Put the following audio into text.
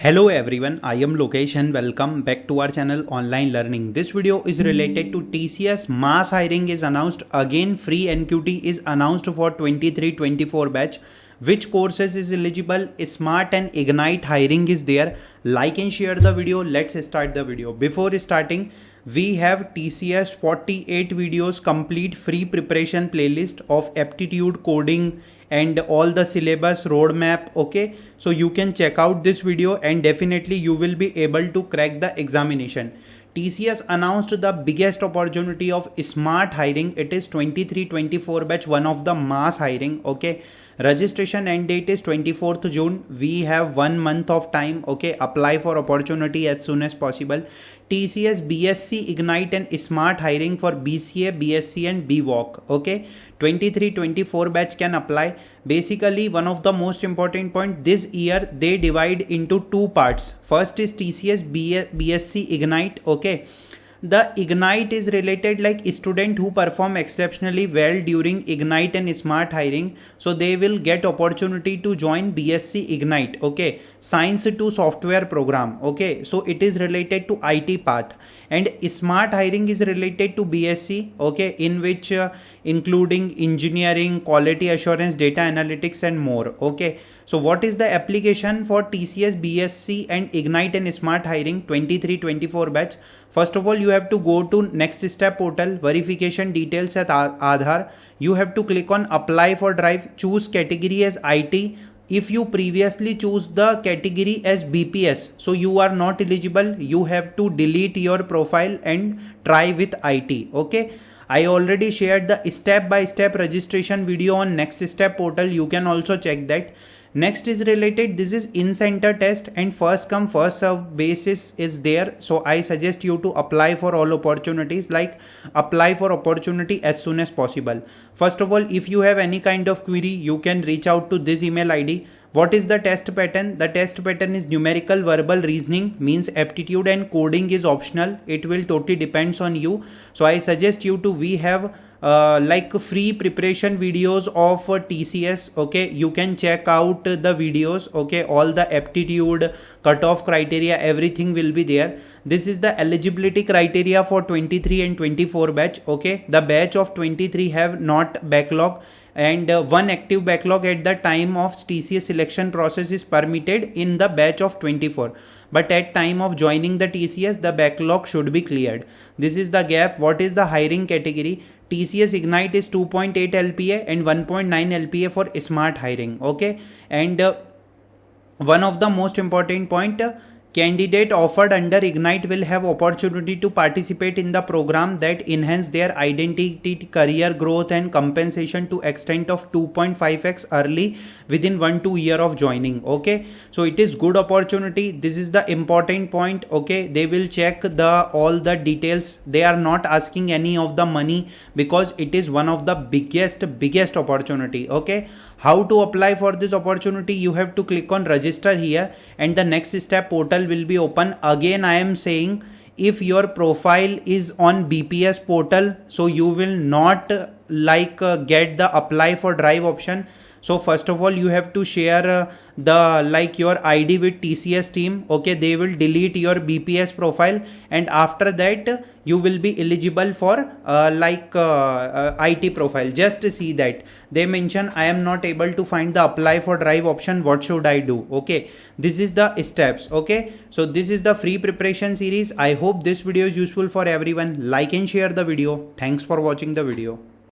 Hello everyone, I am Lokesh and welcome back to our channel Online Learning. This video is related to TCS mass hiring is announced again. Free NQT is announced for 23-24 batch. Which courses is eligible? Smart and Ignite hiring is there. Like and share the video. Let's start the video. Before starting, we have TCS 48 videos complete free preparation playlist of aptitude coding and all the syllabus roadmap. Okay, so you can check out this video and definitely you will be able to crack the examination. TCS announced the biggest opportunity of smart hiring. It is 23-24 batch, one of the mass hiring. Okay, registration end date is 24th June. We have 1 month of time. Okay, apply for opportunity as soon as possible. TCS BSc Ignite and Smart hiring for BCA, BSc and BVOC. Okay, 23-24 batch can apply. Basically, one of the most important point, this year they divide into two parts. First is TCS BSc Ignite. Okay, the Ignite is related like student who perform exceptionally well during Ignite and Smart hiring, so they will get opportunity to join BSc Ignite. Okay, science to software program. Okay, so it is related to IT path, and Smart hiring is related to BSc. Okay, in which including engineering, quality assurance, data analytics and more. Okay, so what is the application for TCS BSc and Ignite and Smart hiring 23-24 batch? First of all, you have to go to next step portal, verification details at Aadhaar. You have to click on apply for drive, choose category as IT. If you previously choose the category as BPS, so you are not eligible. You have to delete your profile and try with IT. Okay, I already shared the step-by-step registration video on next step portal. You can also check that. Next is related, this is in-center test and first come first serve basis is there. So I suggest you to apply for all opportunities, like apply for opportunity as soon as possible. First of all, if you have any kind of query, you can reach out to this email ID. What is the test pattern? The test pattern is numerical, verbal, reasoning, means aptitude and coding is optional. It will totally depends on you. So I suggest you to, we have like free preparation videos of TCS. Okay, you can check out the videos. Okay, all the aptitude, cutoff criteria, everything will be there. This is the eligibility criteria for 23 and 24 batch. Okay, the batch of 23 have not backlog, and one active backlog at the time of TCS selection process is permitted in the batch of 24. But at time of joining the TCS, the backlog should be cleared. This is the gap. What is the hiring category? TCS Ignite is 2.8 LPA and 1.9 LPA for smart hiring. Okay, and one of the most important point, candidate offered under Ignite will have opportunity to participate in the program that enhance their identity, career growth and compensation to extent of 2.5x early within 1-2 year of joining. Okay, so it is good opportunity. This is the important point. Okay, they will check the all the details. They are not asking any of the money because it is one of the biggest opportunity. Okay, how to apply for this opportunity? You have to click on register here and the next step portal will be open. Again, I am saying, if your profile is on BPS portal, so you will not get the apply for drive option. So first of all, you have to share the your ID with TCS team. Okay, they will delete your BPS profile and after that you will be eligible for IT profile. Just see that they mention I am not able to find the apply for drive option. What should I do? Okay, this is the steps. Okay, so this is the free preparation series. I hope this video is useful for everyone. Like and share the video. Thanks for watching the video.